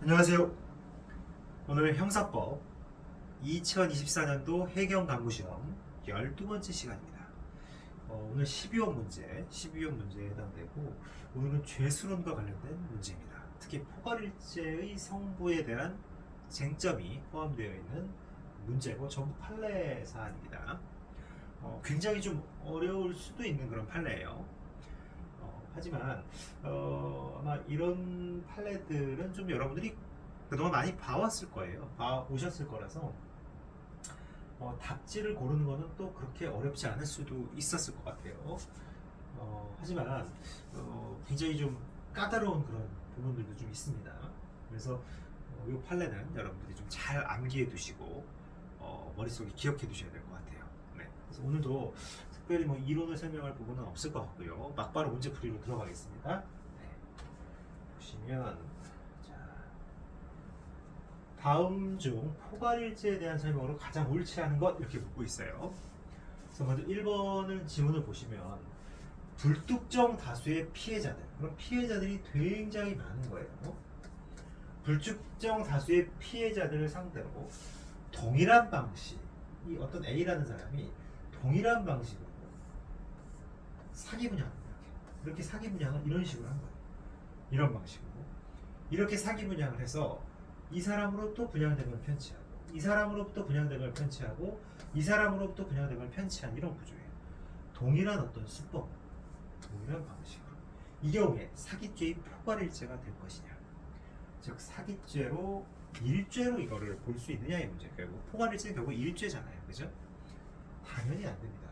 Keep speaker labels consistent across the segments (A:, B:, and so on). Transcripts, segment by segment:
A: 안녕하세요. 오늘 형사법 2024년도 해경강구시험 12번째 시간입니다. 오늘 12호 문제에 해당되고 오늘은 죄수론과 관련된 문제입니다. 특히 포괄일제의 성부에 대한 쟁점이 포함되어 있는 문제고 전부 판례 사안입니다. 굉장히 좀 어려울 수도 있는 그런 판례예요. 하지만 아마 이런 판례들은 좀 여러분들이 그동안 많이 봐왔을 거예요. 봐오셨을 거라서 답지를 고르는 거는 또 그렇게 어렵지 않을 수도 있었을 것 같아요. 하지만 굉장히 좀 까다로운 그런 부분들도 좀 있습니다. 그래서 이 판례는 여러분들이 좀 잘 암기해 두시고 머릿속에 기억해 두셔야 될 것 같아요. 네. 그래서 오늘도 특별히 뭐 이론을 설명할 부분은 없을 것 같고요. 막바로 문제풀이로 들어가겠습니다. 네. 보시면 자, 다음 중 포괄일제에 대한 설명으로 가장 옳지 않은 것 이렇게 묻고 있어요. 그래서 먼저 1번을 지문을 보시면 불특정 다수의 피해자들, 그럼 피해자들이 굉장히 많은 거예요. 불특정 다수의 피해자들을 상대로 동일한 방식, 이 어떤 A라는 사람이 동일한 방식으로 사기 분양, 이렇게 사기 분양을 이런 식으로 한 거예요. 이런 방식으로 이렇게 사기 분양을 해서 이 사람으로부터 분양된 걸 편취하고, 이 사람으로부터 분양된 걸 편취하고, 이 사람으로부터 분양된 걸 편취한 이런 구조예요. 동일한 어떤 수법, 동일한 방식으로. 이 경우에 사기죄의 포괄일죄가 될 것이냐, 즉 사기죄로 일죄로 이거를 볼 수 있느냐의 문제. 결국 포괄일죄는 결국 일죄잖아요, 그죠? 당연히 안 됩니다.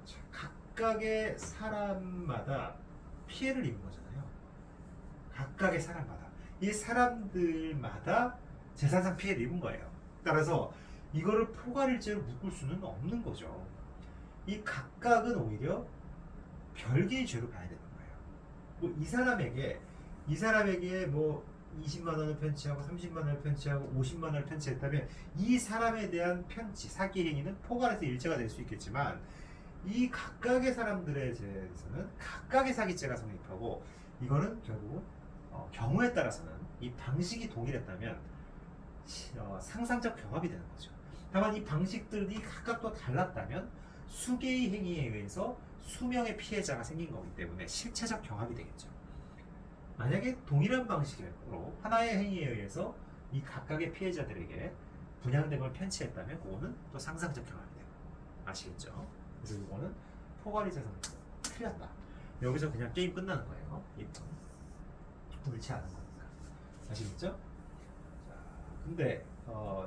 A: 자, 각각의 사람마다 피해를 입은 거잖아요. 각각의 사람마다, 이 사람들마다 재산상 피해를 입은 거예요. 따라서 이거를 포괄일죄로 묶을 수는 없는 거죠. 이 각각은 오히려 별개의 죄로 봐야 되는 거예요. 뭐 이 사람에게 뭐 20만 원을 편취하고 30만 원을 편취하고 50만 원을 편취했다면 이 사람에 대한 편취, 사기 행위는 포괄해서 일죄가 될 수 있겠지만, 이 각각의 사람들에 대해서는 각각의 사기죄가 성립하고, 이거는 결국은 경우에 따라서는 이 방식이 동일했다면 상상적 병합이 되는 거죠. 다만 이 방식들이 각각 또 달랐다면 수개의 행위에 의해서 수명의 피해자가 생긴 거기 때문에 실체적 경합이 되겠죠. 만약에 동일한 방식으로 하나의 행위에 의해서 이 각각의 피해자들에게 분양된 걸 편취했다면 그거는 또 상상적 경합이 되고, 아시겠죠? 그래서 이거는 포괄일죄 성립 틀렸다. 여기서 그냥 게임 끝나는 거예요. 1번 옳지 않은 거니까. 아시겠죠? 자, 근데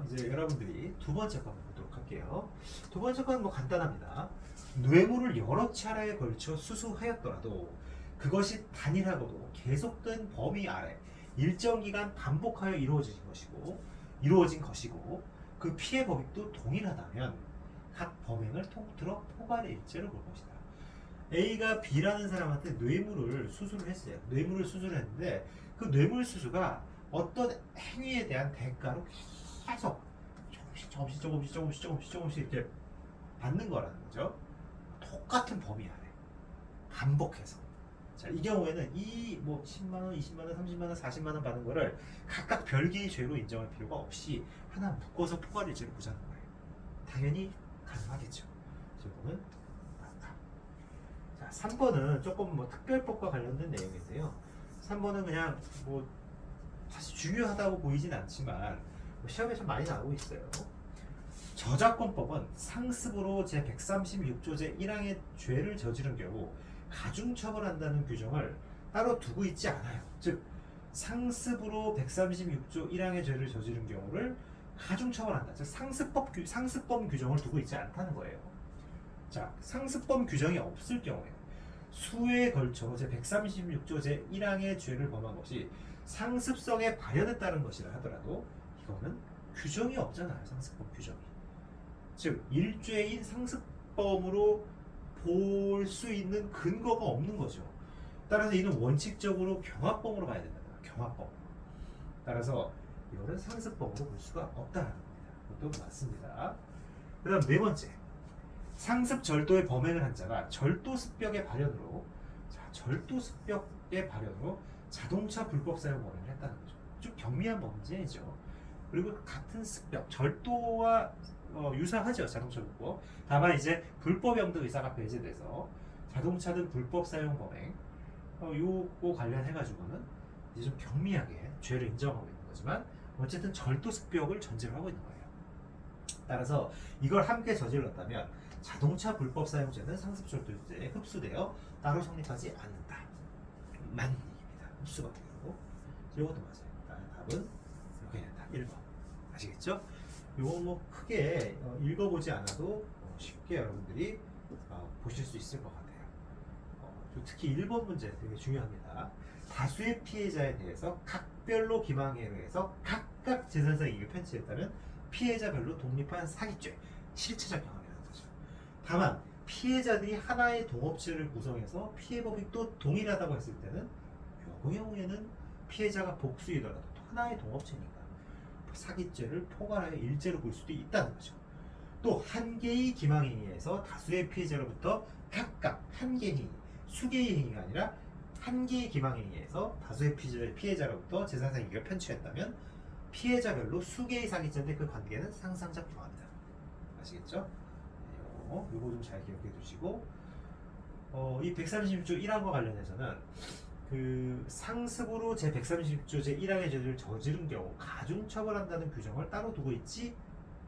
A: 이제 여러분들이 두 번째 거 보도록 할게요. 두 번째 건 뭐 간단합니다. 뇌물을 여러 차례에 걸쳐 수수하였더라도 그것이 단일하고도 계속된 범위 아래 일정 기간 반복하여 이루어진 것이고 그 피해 범위도 동일하다면 각 범행을 통틀어 포괄일죄로 볼 것이다. A가 B라는 사람한테 뇌물을 수수를 했어요. 뇌물을 수수를 했는데 그 뇌물 수수가 어떤 행위에 대한 대가로 계속 조금씩 이렇게 받는 거라는 거죠. 똑같은 범위 안에 반복해서. 자, 이 경우에는 이 뭐 10만 원, 20만 원, 30만 원, 40만 원 받는 거를 각각 별개의 죄로 인정할 필요가 없이 하나 묶어서 포괄일죄로 보자는 거예요. 당연히 가능하겠죠. 이거는 맞다. 자, 3번은 조금 뭐 특별법과 관련된 내용인데요. 3번은 그냥 뭐 사실 중요하다고 보이진 않지만 뭐 시험에 좀 많이 나오고 있어요. 저작권법은 상습으로 제136조 제1항의 죄를 저지른 경우 가중처벌한다는 규정을 따로 두고 있지 않아요. 즉 상습으로 136조 1항의 죄를 저지른 경우를 가중처벌한다. 즉 상습범 규정을 두고 있지 않다는 거예요. 자, 상습범 규정이 없을 경우에 수에 걸쳐 제136조 제1항의 죄를 범한 것이 상습성에 발현에 따른 것이라 하더라도 이거는 규정이 없잖아요. 상습범 규정이. 즉 일죄인 상습범으로 볼 수 있는 근거가 없는 거죠. 따라서 이는 원칙적으로 경합범으로 봐야 된다. 경합범. 따라서 이거는 상습범으로 볼 수가 없다는 겁니다. 그것도 맞습니다. 그 다음 네 번째, 상습 절도의 범행을 한 자가 절도습벽의 발현으로 자동차 불법 사용 범행을 했다는 거죠. 좀 경미한 범죄죠. 그리고 같은 습격, 절도와 유사하죠. 자동차 불법. 다만 이제 불법 영등 의사가 배제돼서 자동차 등 불법 사용 범행 요거 관련해 가지고는 이제 좀 경미하게 죄를 인정하고 있는 거지만 어쨌든 절도 습격을 전제로 하고 있는 거예요. 따라서 이걸 함께 저질렀다면 자동차 불법 사용죄는 상습절도죄에 흡수되어 따로 성립하지 않는다. 맞는 얘기입니다. 흡수가 되고 이것도 맞아요. 답은 이렇게 된다. 1번. 아시겠죠? 요거 뭐 크게 읽어보지 않아도 쉽게 여러분들이 보실 수 있을 것 같아요. 특히 1번 문제 되게 중요합니다. 다수의 피해자에 대해서 각별로 기망에 의해서 각각 재산상 이익을 편취했다면 피해자별로 독립한 사기죄, 실체적 경험이라는 거죠. 다만 피해자들이 하나의 동업체를 구성해서 피해법이 또 동일하다고 했을 때는 그 경우에는 피해자가 복수이더라도 또 하나의 동업체니까 사기죄를 포괄하여 일죄로 볼 수도 있다는 거죠. 또 한 개의 기망행위에서 다수의 피해자로부터 각각 한 개의 행위, 수개의 행위가 아니라 한 개의 기망행위에서 다수의 피해자로부터 재산상 이익을 편취했다면 피해자별로 수개의 사기죄인데 그 관계는 상상적 경합이다. 아시겠죠? 요거 좀 잘 기억해 두시고 이 136조 1항과 관련해서는 그 상습으로 제 136조 제 1항의 죄를 저지른 경우 가중처벌한다는 규정을 따로 두고 있지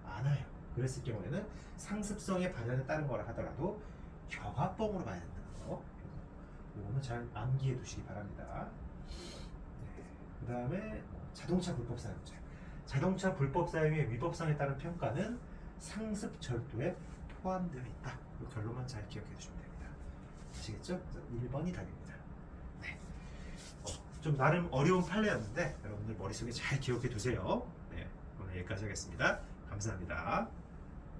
A: 않아요. 그랬을 경우에는 상습성의 발현에 따른 거라 하더라도 경합범으로 봐야 된다는 거. 이거는 잘 암기해 두시기 바랍니다. 네. 그 다음에 자동차 불법 사용죄. 자동차 불법 사용의 위법성에 따른 평가는 상습 절도에 포함되어 있다. 이 결론만 잘 기억해 두시면 됩니다. 아시겠죠? 그래서 1번이 답입니다. 네. 좀 나름 어려운 판례였는데 여러분들 머릿속에 잘 기억해 두세요. 네. 오늘 여기까지 하겠습니다. 감사합니다.